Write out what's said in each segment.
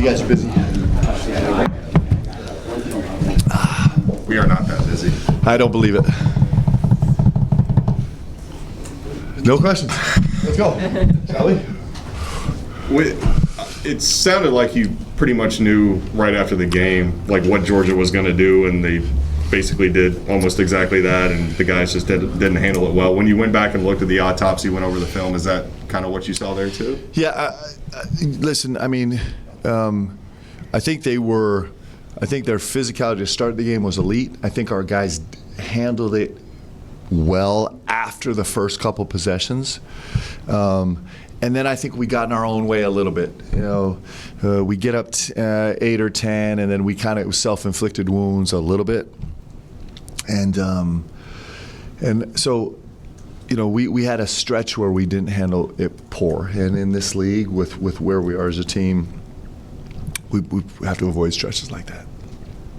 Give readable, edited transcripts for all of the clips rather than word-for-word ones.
guys are busy. We are not that busy. I don't believe it. No questions. Let's go. Shall we? It sounded like you pretty much knew right after the game, like what Georgia was going to do, and they basically did almost exactly that, and the guys just didn't handle it well. When you went back and looked at the autopsy, went over the film, is that kind of what you saw there too? Yeah. Listen, I mean, I think their physicality to start the game was elite. I think our guys handled it well after the first couple possessions. And then I think we got in our own way a little bit. We get up 8 or 10, and then we kind of self-inflicted wounds a little bit. And so, we had a stretch where we didn't handle it poor. And in this league, with where we are as a team, we have to avoid stretches like that.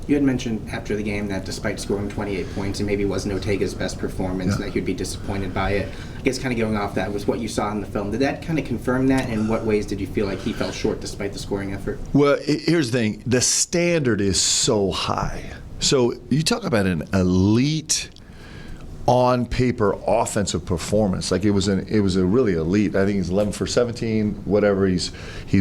You had mentioned after the game that despite scoring 28 points, it maybe wasn't Ortega's best performance, and that you'd be disappointed by it. I guess kind of going off that was what you saw in the film. Did that kind of confirm that? In what ways did you feel like he fell short despite the scoring effort? Well, here's the thing. The standard is so high. So you talk about an elite on paper offensive performance. Like it was a really elite. I think he's 11 for 17, whatever. He's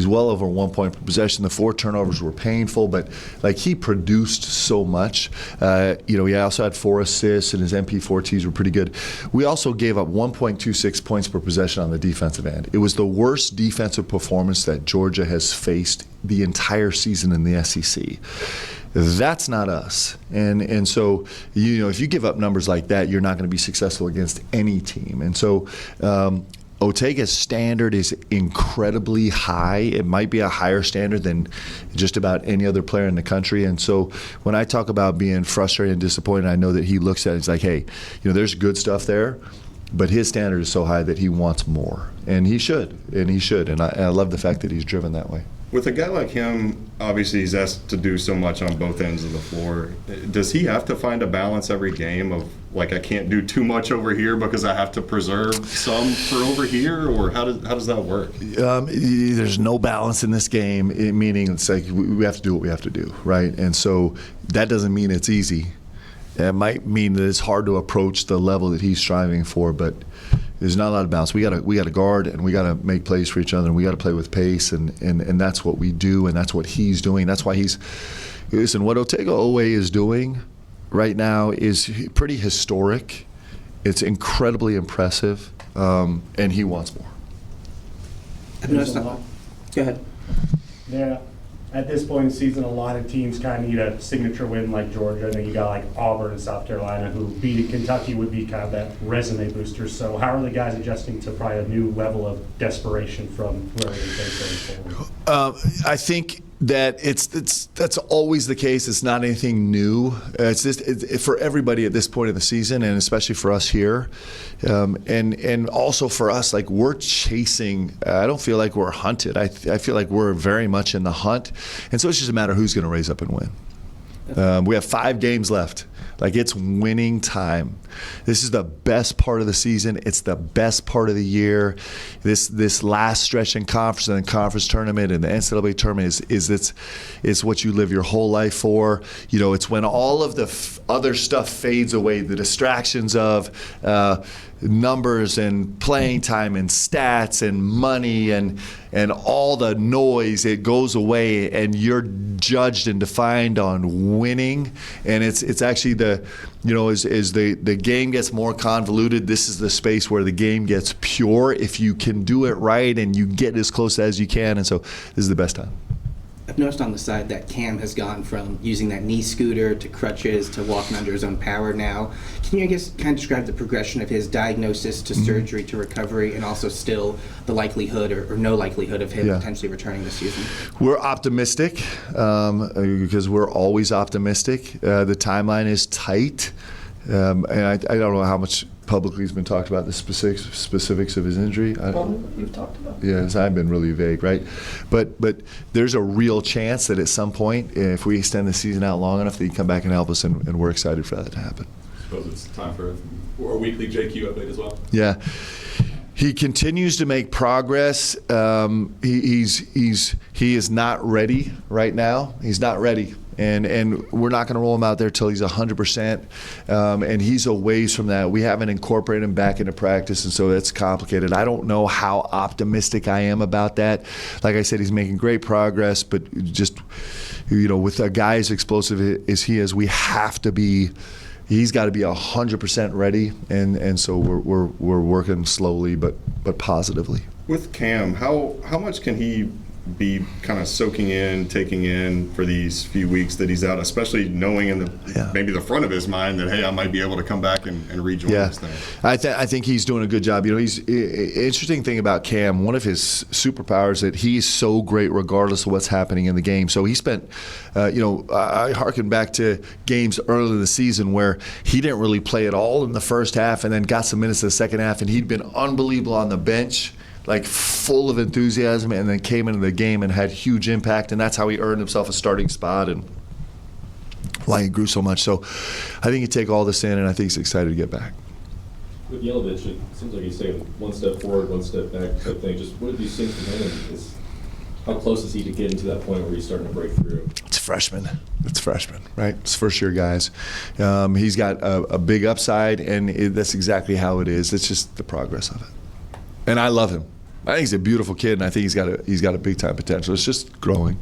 well over 1 point per possession. The 4 turnovers were painful, but like he produced so much. He also had 4 assists, and his MP4Ts were pretty good. We also gave up 1.26 points per possession on the defensive end. It was the worst defensive performance that Georgia has faced the entire season in the SEC. That's not us. And so, if you give up numbers like that, you're not going to be successful against any team. And so Ortega's standard is incredibly high. It might be a higher standard than just about any other player in the country. And so when I talk about being frustrated and disappointed, I know that he looks at it, it's like, hey, there's good stuff there, but his standard is so high that he wants more. And he should. And I love the fact that he's driven that way. With a guy like him, obviously he's asked to do so much on both ends of the floor. Does he have to find a balance every game of, like, I can't do too much over here because I have to preserve some for over here? Or how does that work? There's no balance in this game, meaning it's like we have to do what we have to do, right? And so that doesn't mean it's easy. It might mean that it's hard to approach the level that he's striving for, but there's not a lot of balance. We got to guard, and we got to make plays for each other, and we got to play with pace, and that's what we do, and that's what he's doing. That's why what Otega Owe is doing right now is pretty historic. It's incredibly impressive, and he wants more. Go ahead. Yeah. At this point in the season, a lot of teams kind of need a signature win like Georgia, and then you got like Auburn and South Carolina, who beating Kentucky would be kind of that resume booster. So how are the guys adjusting to probably a new level of desperation from whoever they face going forward? I think that that's always the case. It's not anything new. It's just for everybody at this point of the season, and especially for us here, and also for us. Like, we're chasing. I don't feel like we're hunted. I feel like we're very much in the hunt, and so it's just a matter of who's going to raise up and win. We have 5 games left. Like, it's winning time. This is the best part of the season. It's the best part of the year. This last stretch in conference and the conference tournament and the NCAA tournament is what you live your whole life for. It's when all of the other stuff fades away, the distractions of numbers and playing time and stats and money and all the noise, it goes away, and you're judged and defined on winning. And it's actually as the game gets more convoluted, this is the space where the game gets pure if you can do it right and you get as close as you can. And so this is the best time. I've noticed on the side that Cam has gone from using that knee scooter to crutches to walking under his own power now. Can you, kind of describe the progression of his diagnosis to surgery to recovery, and also still the likelihood or no likelihood of him potentially returning this season? We're optimistic because we're always optimistic. The timeline is tight. And I don't know how much publicly has been talked about the specifics of his injury. You've talked about. Yes, I've been really vague, right? But there's a real chance that at some point, if we extend the season out long enough, that he can come back and help us, and we're excited for that to happen. I suppose it's time for a weekly JQ update as well. Yeah. He continues to make progress. He is not ready right now. He's not ready. And we're not going to roll him out there till he's 100%. And he's a ways from that. We haven't incorporated him back into practice, and so it's complicated. I don't know how optimistic I am about that. Like I said, he's making great progress, but just, with a guy as explosive as he is, we have to be. He's got to be 100% ready, and so we're working slowly but positively. With Cam, how much can he be kind of soaking in, taking in for these few weeks that he's out, especially knowing in maybe the front of his mind that, hey, I might be able to come back and rejoin this thing? I think he's doing a good job. He's interesting thing about Cam, one of his superpowers that he's so great regardless of what's happening in the game. So he spent, I harken back to games early in the season where he didn't really play at all in the first half and then got some minutes in the second half, and he'd been unbelievable on the bench, like full of enthusiasm, and then came into the game and had huge impact, and that's how he earned himself a starting spot and why he grew so much. So I think you take all this in, and I think he's excited to get back. With Yelovich, it seems like he's taking one step forward, one step back type thing. Just what have you seen from him? How close is he to getting to that point where he's starting to break through? It's freshman, right? It's first-year guys. He's got a big upside, and that's exactly how it is. It's just the progress of it. And I love him. I think he's a beautiful kid, and I think he's got a big-time potential. It's just growing.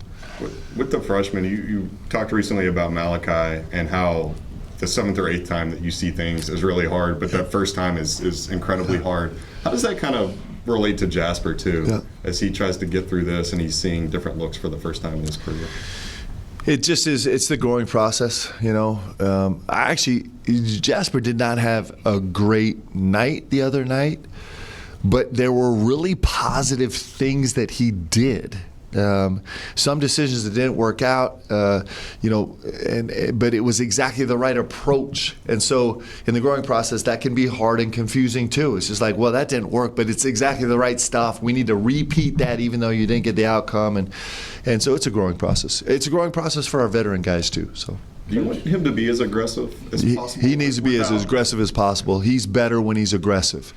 With the freshmen, you talked recently about Malachi and how the 7th or 8th time that you see things is really hard, but that first time is incredibly hard. How does that kind of relate to Jasper, too, as he tries to get through this and he's seeing different looks for the first time in his career? It just is. It's the growing process, Jasper did not have a great night the other night, but there were really positive things that he did. Some decisions that didn't work out, but it was exactly the right approach. And so in the growing process, that can be hard and confusing too. It's just like, well, that didn't work, but it's exactly the right stuff. We need to repeat that even though you didn't get the outcome. And so it's a growing process. It's a growing process for our veteran guys too. So. Do you want him to be as aggressive as possible? He needs to be as aggressive as possible. He's better when he's aggressive.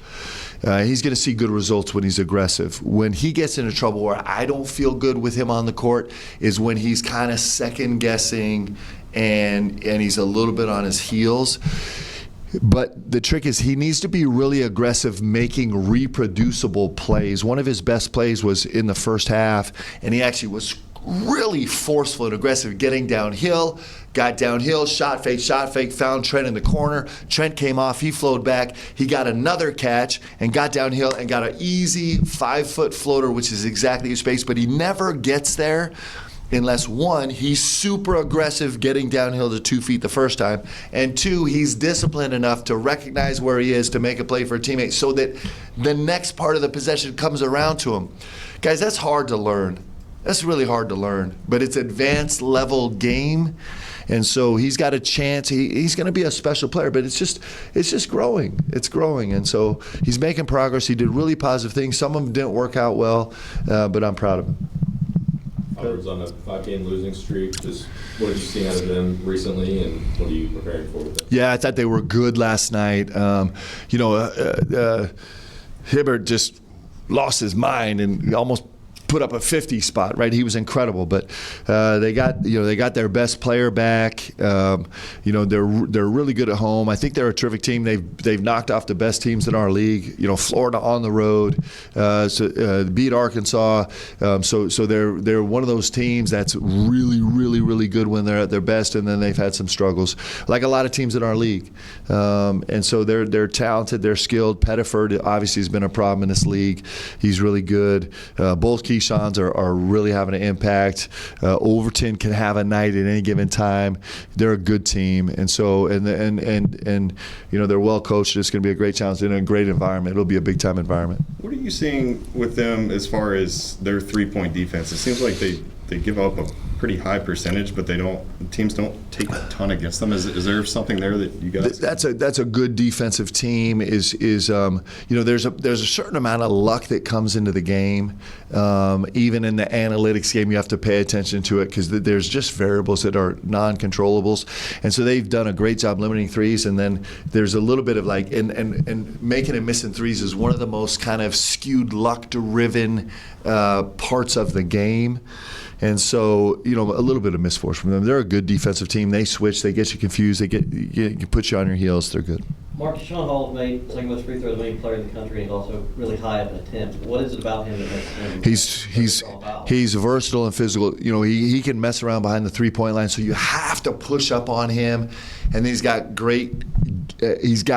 He's going to see good results when he's aggressive. When he gets into trouble where I don't feel good with him on the court is when he's kind of second guessing and he's a little bit on his heels. But the trick is he needs to be really aggressive, making reproducible plays. One of his best plays was in the first half, and he actually was really forceful and aggressive, getting downhill, got downhill, shot fake, found Trent in the corner. Trent came off, he flowed back, he got another catch and got downhill and got an easy 5-foot floater, which is exactly his space, but he never gets there unless, one, he's super aggressive getting downhill to 2 feet the first time, and two, he's disciplined enough to recognize where he is to make a play for a teammate so that the next part of the possession comes around to him. Guys, that's hard to learn. That's really hard to learn, but it's advanced level game, and so he's got a chance. He's going to be a special player, but it's just growing. It's growing, and so he's making progress. He did really positive things. Some of them didn't work out well, but I'm proud of him. Auburn's on a 5-game losing streak. Just what have you seen out of them recently, and what are you preparing for with them? Yeah, I thought they were good last night. Hibbert just lost his mind and almost put up a 50 spot, right? He was incredible, but they got their best player back. They're really good at home. I think they're a terrific team. They've knocked off the best teams in our league. Florida on the road, beat Arkansas. So they're one of those teams that's really, really, really good when they're at their best, and then they've had some struggles, like a lot of teams in our league. And so they're talented, they're skilled. Pettiford obviously has been a problem in this league. He's really good. Both Keyshawn's are really having an impact. Overton can have a night at any given time. They're a good team, and so they're well coached. It's going to be a great challenge in a great environment. It'll be a big time environment. What are you seeing with them as far as their 3-point defense? It seems like they give up a pretty high percentage, but teams don't take a ton against them. Is there something there that you guys? That's a good defensive team. There's a certain amount of luck that comes into the game. Even in the analytics game, you have to pay attention to it because there's just variables that are non-controllables, and so they've done a great job limiting threes. And then there's a little bit of like and making and missing threes is one of the most kind of skewed luck-driven parts of the game. And so, a little bit of misfortune from them. They're a good defensive team. They switch. They get you confused. They put you on your heels. They're good. Mark, Sean Hall made second most free throws of any player in the country, and also really high up in attempts. What is it about him that makes him He's versatile and physical. He can mess around behind the three-point line, so you have to push up on him. And he's got he's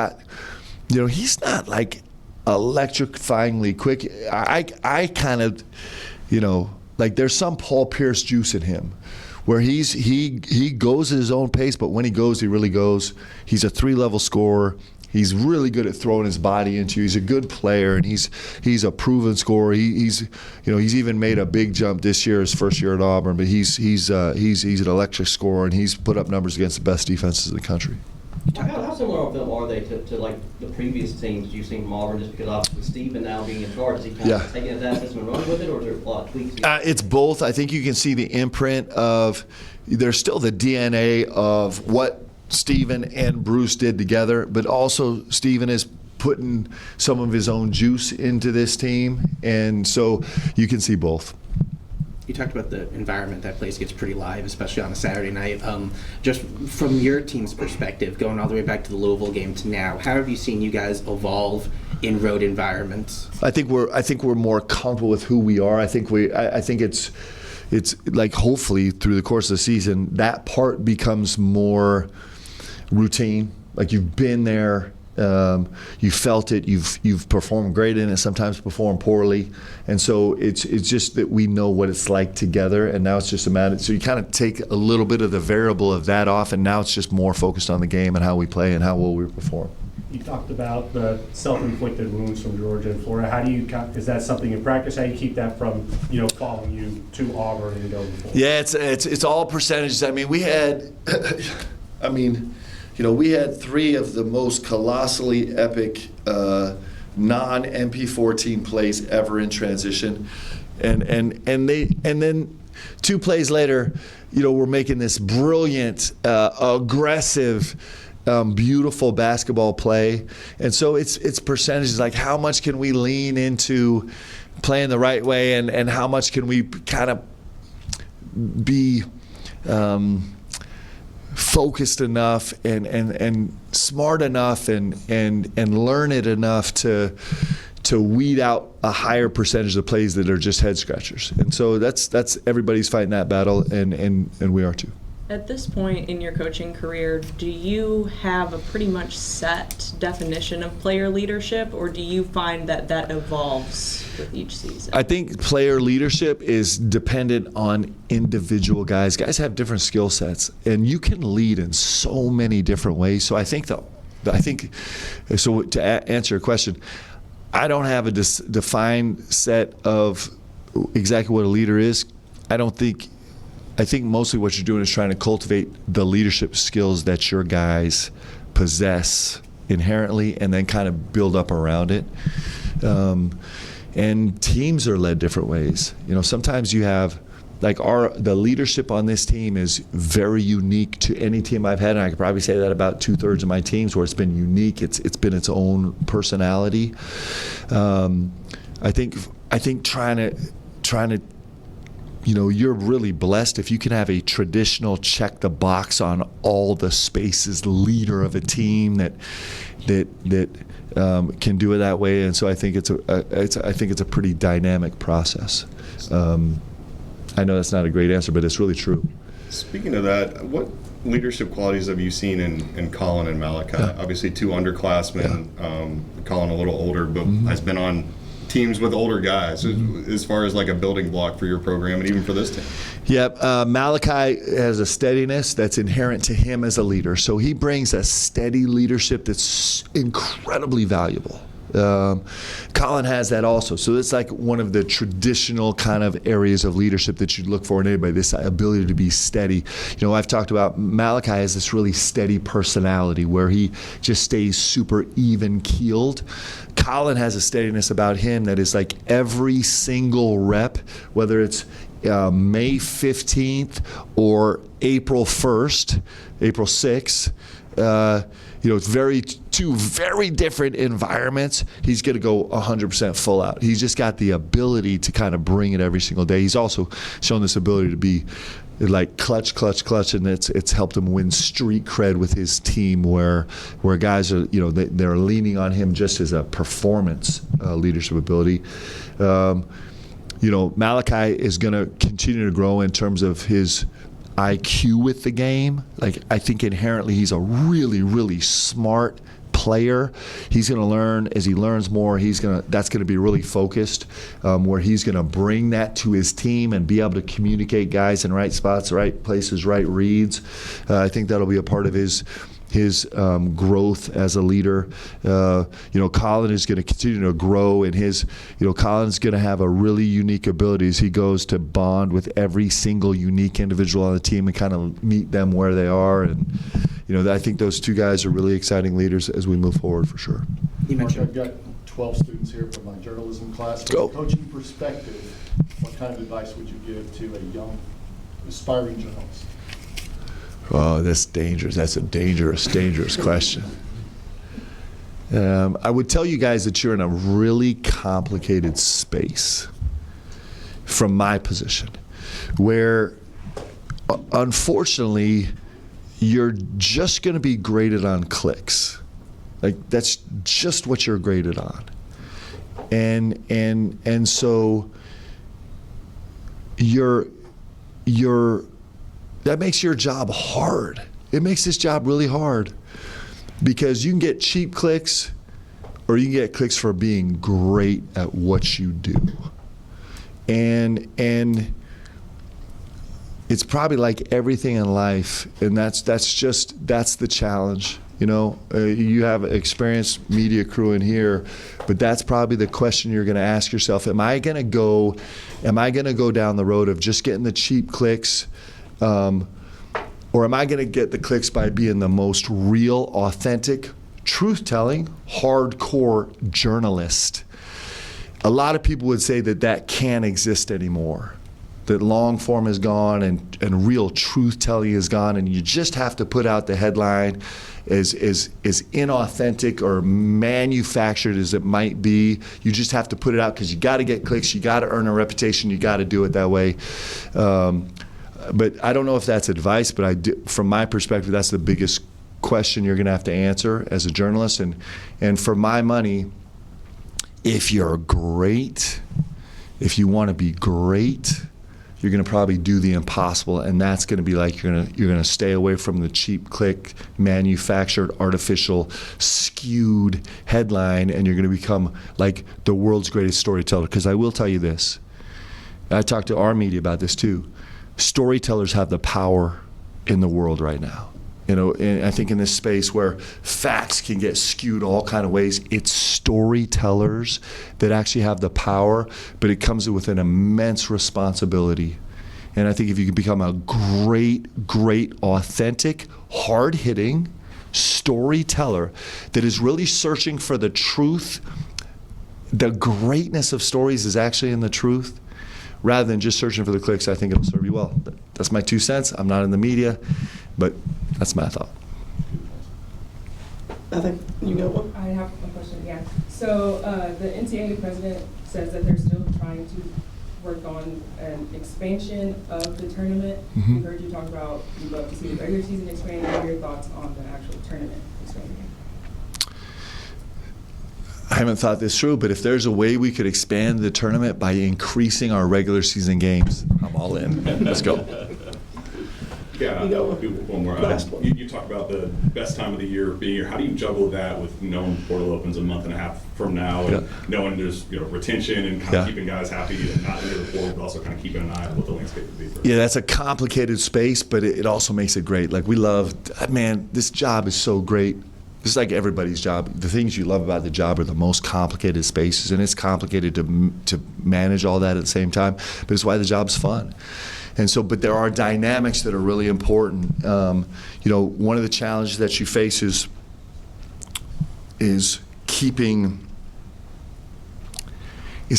not like electrifyingly quick. I kind of, like there's some Paul Pierce juice in him where he goes at his own pace, but when he goes, he really goes. He's a 3-level scorer. He's really good at throwing his body into you. He's a good player, and he's a proven scorer. He's even made a big jump this year, his first year at Auburn, but he's an electric scorer, and he's put up numbers against the best defenses in the country. How similar of them are they to like the previous teams you've seen from Auburn? Just because obviously Stephen now being in charge, is he kind of taking his assets and running with it, or is there a lot of tweaks? It's both. I think you can see the imprint of there's still the DNA of what Stephen and Bruce did together, but also Stephen is putting some of his own juice into this team, and so you can see both. You talked about the environment. That place gets pretty live, especially on a Saturday night. Just from your team's perspective, going all the way back to the Louisville game to now, how have you seen you guys evolve in road environments? I think we're more comfortable with who we are. I think it's like hopefully through the course of the season that part becomes more routine. Like you've been there. You felt it. You've performed great in it. Sometimes performed poorly, and so it's just that we know what it's like together. And now it's just a matter. So you kind of take a little bit of the variable of that off, and now it's just more focused on the game and how we play and how well we perform. You talked about the self-inflicted wounds from Georgia and Florida. How do you? Is that something in practice? How do you keep that from following you to Auburn and going forward? Yeah, it's all percentages. I mean, we had. We had 3 of the most colossally epic non-MP14 plays ever in transition, and then 2 plays later, we're making this brilliant, aggressive, beautiful basketball play, and so it's percentages like how much can we lean into playing the right way, and how much can we kind of be. Focused enough and smart enough and learn it enough to weed out a higher percentage of plays that are just head scratchers. And so that's everybody's fighting that battle, and we are too. At this point in your coaching career, do you have a pretty much set definition of player leadership, or do you find that evolves with each season? I think player leadership is dependent on individual guys. Guys have different skill sets, and you can lead in so many different ways. So I think so. To answer your question, I don't have a defined set of exactly what a leader is. I think mostly what you're doing is trying to cultivate the leadership skills that your guys possess inherently and then kind of build up around it. And teams are led different ways. Sometimes you have, like the leadership on this team is very unique to any team I've had, and I could probably say that about 2/3 of my teams where it's been unique. It's been its own personality. I think trying to you're really blessed if you can have a traditional check the box on all the spaces leader of a team that can do it that way, and so I think it's a pretty dynamic process. I know that's not a great answer, but it's really true. Speaking of that, what leadership qualities have you seen in Colin and Malachi? Yeah. Obviously, 2 underclassmen. Yeah. Colin a little older, but has been on teams with older guys as far as like a building block for your program and even for this team. Yeah, Malachi has a steadiness that's inherent to him as a leader. So he brings a steady leadership that's incredibly valuable. Colin has that also. So it's like one of the traditional kind of areas of leadership that you'd look for in anybody, this ability to be steady. I've talked about Malachi has this really steady personality where he just stays super even-keeled. Colin has a steadiness about him that is like every single rep, whether it's May 15th or April 1st, April 6th, it's two very different environments. He's going to go 100% full out. He's just got the ability to kind of bring it every single day. He's also shown this ability to be like clutch, and it's helped him win street cred with his team, where guys are they're leaning on him just as a performance leadership ability. Malachi is going to continue to grow in terms of his IQ with the game. Like, I think inherently he's a really, really smart player. He's going to learn as he learns more. That's going to be really focused, where he's going to bring that to his team and be able to communicate guys in right spots, right places, right reads. I think that'll be a part of his growth as a leader. Colin is going to continue to grow in his, Colin's going to have a really unique ability as he goes to bond with every single unique individual on the team and kind of meet them where they are. And, I think those two guys are really exciting leaders as we move forward for sure. You Mark, mentioned I've got 12 students here from my journalism class. Go. From a coaching perspective, what kind of advice would you give to a young, aspiring journalist? Oh, that's dangerous. That's a dangerous question. I would tell you guys that you're in a really complicated space from my position, where unfortunately you're just going to be graded on clicks. Like, that's just what you're graded on. And so that makes your job hard. It makes this job really hard, because you can get cheap clicks or you can get clicks for being great at what you do. And it's probably like everything in life, and that's the challenge. You have an experienced media crew in here, but that's probably the question you're going to ask yourself. Am I going to go down the road of just getting the cheap clicks, or am I going to get the clicks by being the most real, authentic, truth-telling, hardcore journalist? A lot of people would say that can't exist anymore, that long form is gone and real truth-telling is gone, and you just have to put out the headline as inauthentic or manufactured as it might be. You just have to put it out because you got to get clicks, you got to earn a reputation, you got to do it that way. But I don't know if that's advice, but from my perspective, that's the biggest question you're going to have to answer as a journalist. And for my money, if you're great, if you want to be great, you're going to probably do the impossible, and that's going to be like you're going to stay away from the cheap click, manufactured, artificial, skewed headline, and you're going to become like the world's greatest storyteller. Because I will tell you this, I talked to our media about this too. Storytellers have the power in the world right now. And I think in this space where facts can get skewed all kind of ways, it's storytellers that actually have the power, but it comes with an immense responsibility. And I think if you can become a great, authentic, hard-hitting storyteller that is really searching for the truth, the greatness of stories is actually in the truth, rather than just searching for the clicks, I think it'll serve you well. That's my 2 cents. I'm not in the media, but that's my thought. I think you got one. I have a question, yeah. So the NCAA president says that they're still trying to work on an expansion of the tournament. Mm-hmm. We heard you talk about you'd love to see the regular season expand. What are your thoughts on the actual tournament expanding? I haven't thought this through, but if there's a way we could expand the tournament by increasing our regular season games, I'm all in. Let's go. Yeah, one more. You talk about the best time of the year being here. How do you juggle that with knowing the portal opens a month and a half from now, and knowing there's retention and kind of keeping guys happy and not into the portal, but also kind of keeping an eye on what the landscape would be? Yeah, that's a complicated space, but it also makes it great. Like, we love, man, this job is so great. this is like everybody's job. The things you love about the job are the most complicated spaces, and it's complicated to manage all that at the same time, but it's why the job's fun. And so, but there are dynamics that are really important. You know, one of the challenges that you face is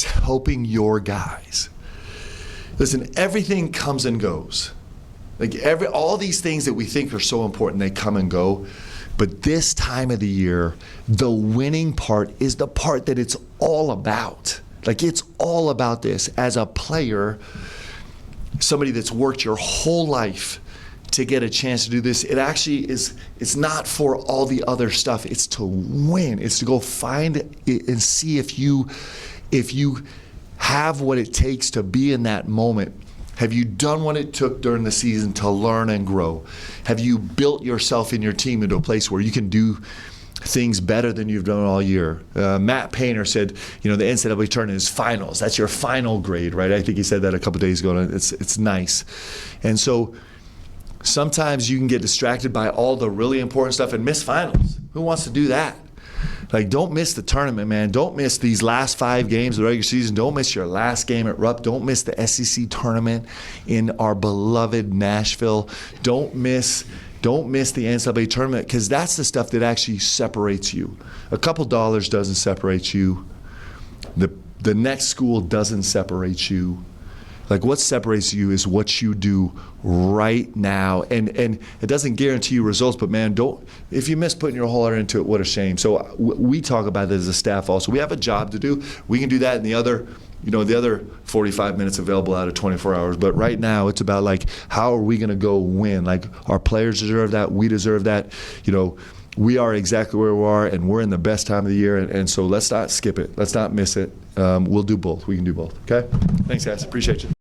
helping your guys. Listen, everything comes and goes. Like all these things that we think are so important, they come and go. But this time of the year, the winning part is the part that it's all about. Like, it's all about this. As a player, somebody that's worked your whole life to get a chance to do this, it actually is, it's not for all the other stuff. It's to win. It's to go find it and see if you have what it takes to be in that moment. Have you done what it took during the season to learn and grow? Have you built yourself and your team into a place where you can do things better than you've done all year? Matt Painter said, you know, the NCAA tournament is finals. That's your final grade, right? I think he said that a couple days ago, and it's nice. And so sometimes you can get distracted by all the really important stuff and miss finals. Who wants to do that? Like, don't miss the tournament, man. Don't miss these last 5 games of the regular season. Don't miss your last game at Rupp. Don't miss the SEC tournament in our beloved Nashville. Don't miss the NCAA tournament, because that's the stuff that actually separates you. A couple dollars doesn't separate you. The next school doesn't separate you. Like, what separates you is what you do right now, and it doesn't guarantee you results. But man, if you miss putting your whole heart into it, what a shame. So we talk about that as a staff also. We have a job to do. We can do that in the other 45 minutes available out of 24 hours. But right now, it's about, like, how are we going to go win? Like, our players deserve that. We deserve that. You know, we are exactly where we are, and we're in the best time of the year. And so let's not skip it. Let's not miss it. We'll do both. We can do both. Okay? Thanks, guys. Appreciate you.